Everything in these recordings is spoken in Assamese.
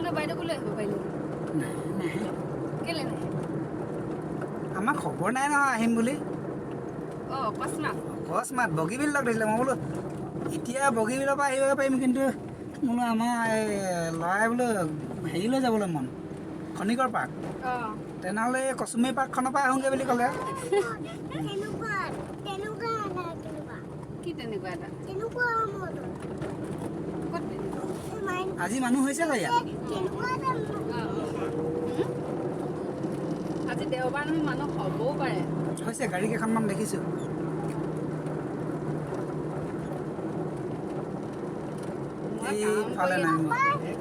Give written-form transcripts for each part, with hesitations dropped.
নহ'লে বাইদেউকো লৈ আহিব পাৰিলোঁ কেলে নাই আমাক খবৰ নাই নহয় আহিম বুলি অঁ অকস্মাত বগীবিল লগ ধৰিছিলে মই বোলো এতিয়া বগীবিলৰ পৰা আহিব পাৰিম কিন্তু বোলো আমাৰ ল'ৰাই বোলো হেৰিলৈ যাবলৈ মন খনিকৰ পাৰ্ক অঁ তেনেহ'লে এই কচুমাৰী পাৰ্কখনৰ পৰা আহোঁগৈ বুলি ক'লে কি তেনেকুৱা এটা আজি মানুহ হৈছে বাৰু ইয়াত আজি দেওবাৰ নহয় মানুহ হ'বও পাৰে হৈছে গাড়ী কেইখনমান দেখিছোঁ এইফালে নাই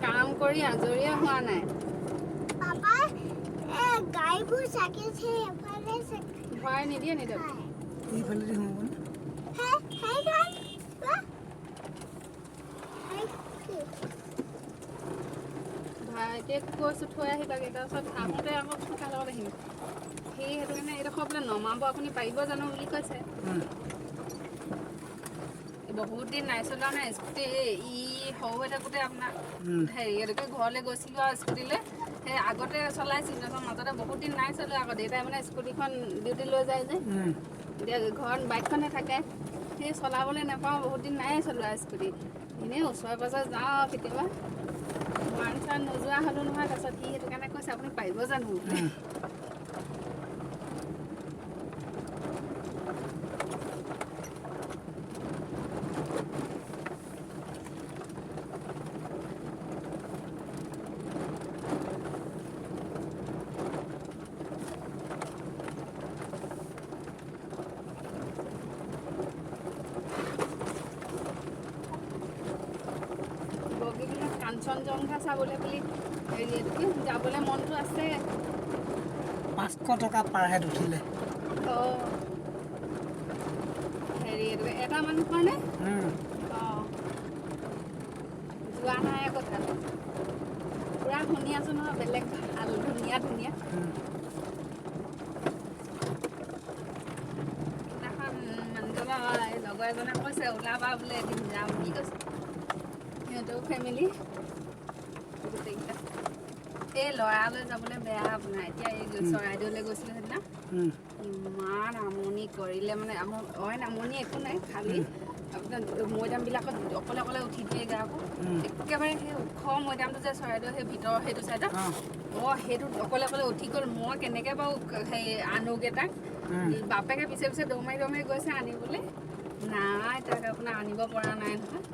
কাম কৰি আজৰিয়ে হোৱা নাই ভৰাই নিদিয়ে নিদিয়ক এইফালেদি সোমাব ভাইটিয়ে কৈছোঁ থৈ আহিবাগৈ তাৰপিছত আহোঁতে আকৌ কাৰ লগত আহিম সেইটো কাৰণে এইডোখৰ বোলে নমাব আপুনি পাৰিব জানো বুলি কৈছে বহুত দিন নাই চলোৱা নাই স্কুটি ই সৰু হৈ থাকোঁতে আপোনাৰ হেৰি এইটোকে ঘৰলৈ গৈছিলোঁ আৰু স্কুটিলৈ সেই আগতে চলাইছিলোঁ তাৰপিছত মাজতে বহুত দিন নাই চলোৱা আকৌ দেউতাই মানে স্কুটিখন ডিউটি লৈ যায় যে এতিয়া ঘৰত বাইকখনে থাকে সেই চলাবলৈ নাপাওঁ বহুত দিন নাই চলোৱা স্কুটি এনেই ওচৰে পাঁজৰে যাওঁ কেতিয়াবা মান চান নোযোৱা হ'লোঁ নহয় তাৰপিছত সি সেইটো কাৰণে কৈছে আপুনি পাৰিব জানো বোলে বগীবিলত কাঞ্চনজংঘা চাবলৈ বুলি হেৰি এইটো যাবলৈ মনটো আছে 500 টকা পাৰ হেড উঠিলে অঁ হেৰি এইটো এটা মানুহ কাৰণে অঁ যোৱা নাই আকৌ তাত পূৰা শুনি আছোঁ নহয় বেলেগ ভাল ধুনীয়া ধুনীয়া সেইদিনাখন মানুহজনৰ লগৰ এজনে কৈছে ওলাবা বোলে এদিন যাম বুলি কৈছে সিহঁতেও ফেমিলি গোটেইকেইটা এই ল'ৰালৈ যাবলৈ বেয়া আপোনাৰ এতিয়া এই চৰাইদেউলৈ গৈছিলোঁ সেইদিনা ইমান আমনি কৰিলে মানে অইন আমনি একো নাই খালি আপোনাৰ মৈদামবিলাকত অকলে অকলে উঠি দিয়েগৈ আকৌ একেবাৰে সেই ওখ মৈদামটো যে চৰাইদেউ সেই ভিতৰৰ সেইটো চাইডত সেইটোত অকলে অকলে উঠি গ'ল মই কেনেকৈ বাৰু সেই আনোগৈ তাক বাপেকে পিছে পিছে দৌৰ মাৰি গৈছে আনিবলৈ নাই তাক আপোনাৰ আনিব পৰা নাই নহয়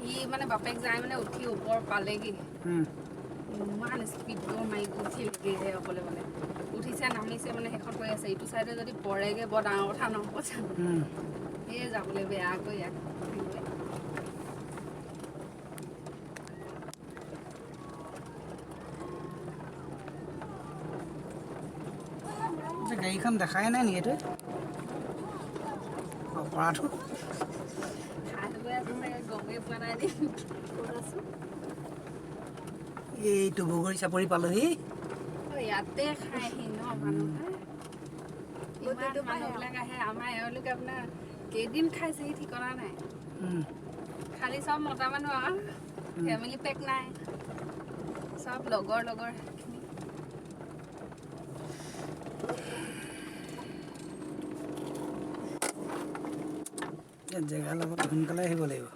সি মানে বাপেক যাই মানে উঠি ওপৰ পালেগৈ ইমান স্পীড দৌৰ মাৰি উঠিলগৈ অকলে অকলে উঠিছে নামিছে মানে সেইখন কৈ আছে ইটো চাইডে যদি পৰেগৈ বৰ ডাঙৰ কথা নহ'ব জানো সেয়ে যাবলৈ বেয়াকৈ ইয়াক গাড়ীখন দেখাই নাই নেকি এইটো অপৰাধো গমেই পোৱা নাই ক'ত আছোঁ এইটো বগৰী চাপৰি পালোহি ইয়াতে খাইহি ন মানুহে ইমান মানুহবিলাক আহে আমাৰ এওঁলোকে আপোনাৰ কেইদিন খাইছেহি ঠিকনা নাই খালি চব মতা মানুহ আৰু ফেমিলি পেক নাই চব লগৰ জেগাৰ লগত সোনকালে আহিব লাগিব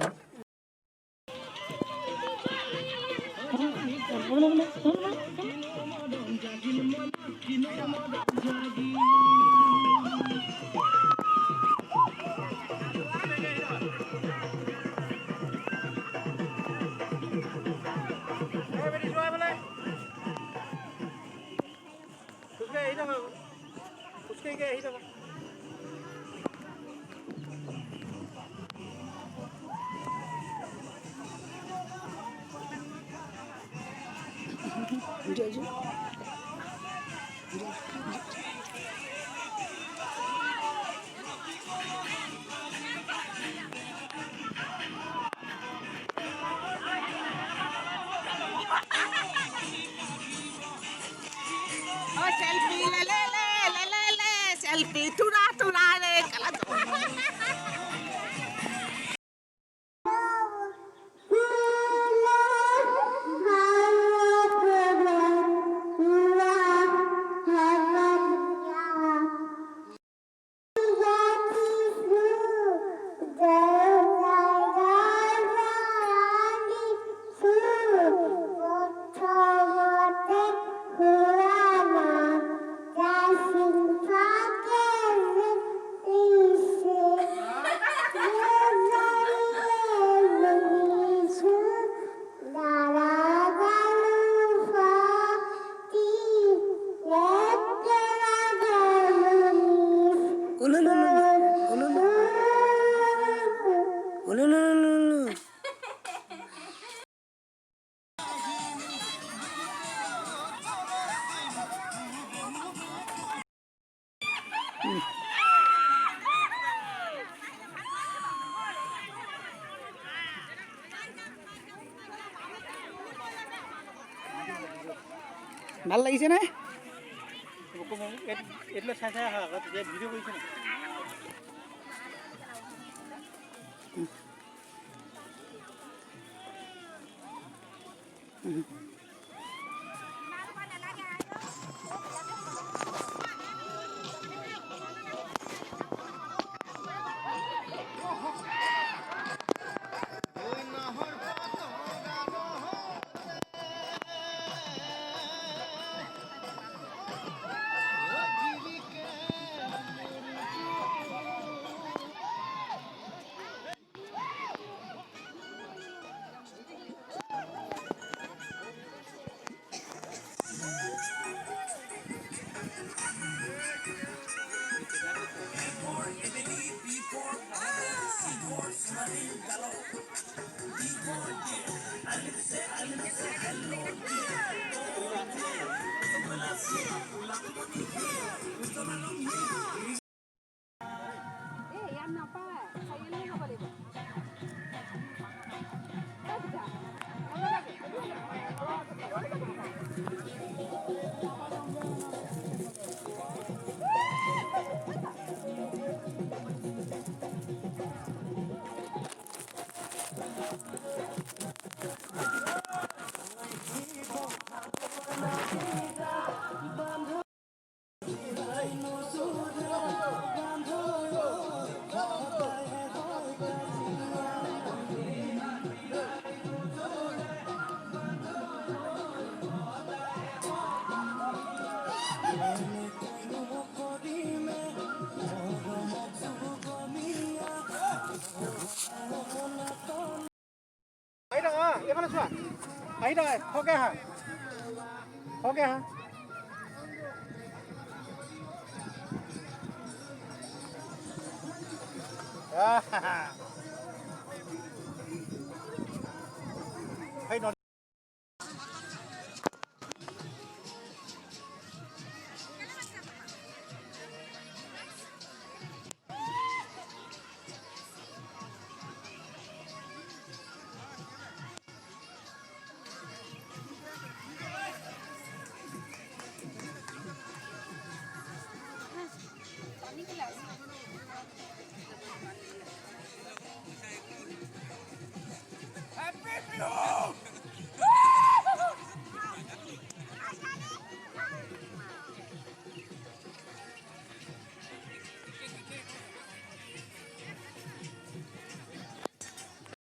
selfie tura re kala ভাল লাগিছেনে? এইটো চাই চাই আহা আকৌ তেতিয়া ভিডিঅ' কৰিছে নে? এইফালে চোৱা আহি থাকা সৰহকৈ আহা সৰহকৈ আহা সেই